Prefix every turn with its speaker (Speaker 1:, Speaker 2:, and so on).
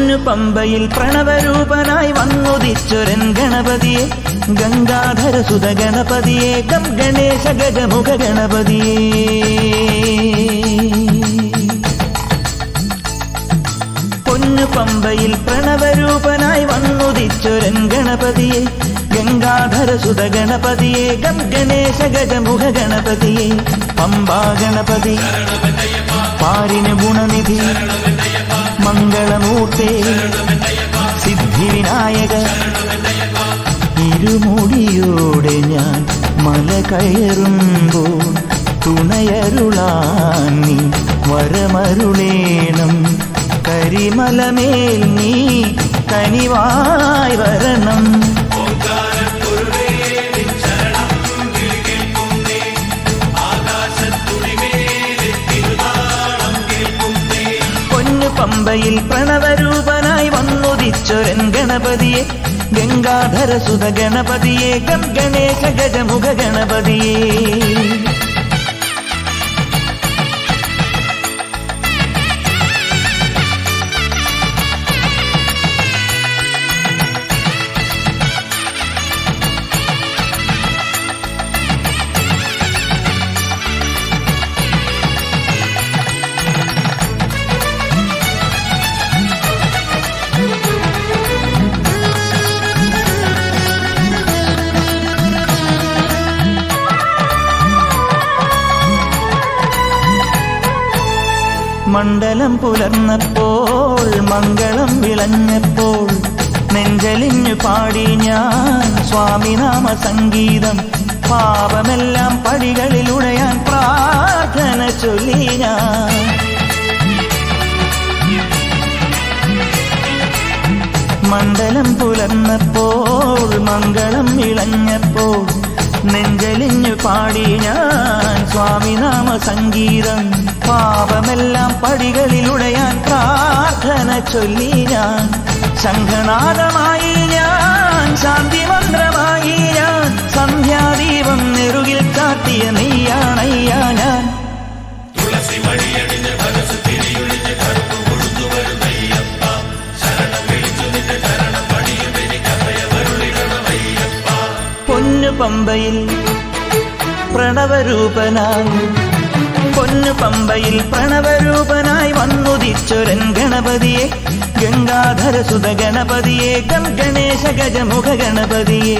Speaker 1: പൊന്നു പമ്പയിൽ പ്രണവരൂപനായി വന്നുദിച്ചൊരൻ ഗണപതിയെ ഗംഗാധര സുത ഗണപതിയെ ഗം ഗണേശ ഗജമുഖ ഗണപതിയെ പൊന്നു പമ്പയിൽ പ്രണവരൂപനായി വന്നുദിച്ചൊരൻ ഗണപതിയെ ഗംഗാധര സുത ഗണപതിയെ ഗം ഗണേശ ഗജമുഖ ഗണപതിയെ പമ്പാ ഗണപതി പാരിന് ഗുണനിധി മംഗളമൂർത്തേ സിദ്ധിവിനായക ഇരുമുടിയോടെ ഞാൻ മല കയറുമ്പോൾ തുണയരുളാൻ നീ വരമരുളേണം കരിമലമേൽ നീ കനിവായി വരണം പമ്പയിൽ പ്രണവരൂപനായി വന്നുദിച്ചൊരൻ ഗണപതിയെ ഗംഗാധര സുത ഗണപതിയെ ഗം ഗണേശ ഗജമുഖ ഗണപതിയെ മണ്ഡലം പുലർന്നപ്പോൾ മംഗളം വിളഞ്ഞപ്പോൾ നെഞ്ചലിഞ്ഞു പാടി ഞാൻ സ്വാമിനാമ സംഗീതം പാപമെല്ലാം പടികളിലുടയാൻ പ്രാർത്ഥന ചൊല്ലി ഞാൻ മണ്ഡലം പുലർന്നപ്പോൾ മംഗളം വിളഞ്ഞപ്പോൾ നെഞ്ചലിഞ്ഞു പാടി ഞാൻ സ്വാമിനാമ സംഗീതം പാപമെല്ലാം പടികളിലുടയാൻ പ്രാർത്ഥന ചൊല്ലി ഞാൻ ശംഖനാദമായി ഞാൻ ശാന്തി മന്ത്രമായി ഞാൻ സന്ധ്യാദീപം നെറുകിൽ കാട്ടിയ നെയ്യാണയ്യാ ഞാൻ പൊന്നു പമ്പയിൽ പ്രണവരൂപനായി പൊന്നു പമ്പയിൽ പ്രണവരൂപനായി വന്നുദിച്ചൊരൻ ഗണപതിയെ ഗംഗാധര സുത ഗണപതിയെ ഗം ഗണേശ ഗജമുഖ ഗണപതിയെ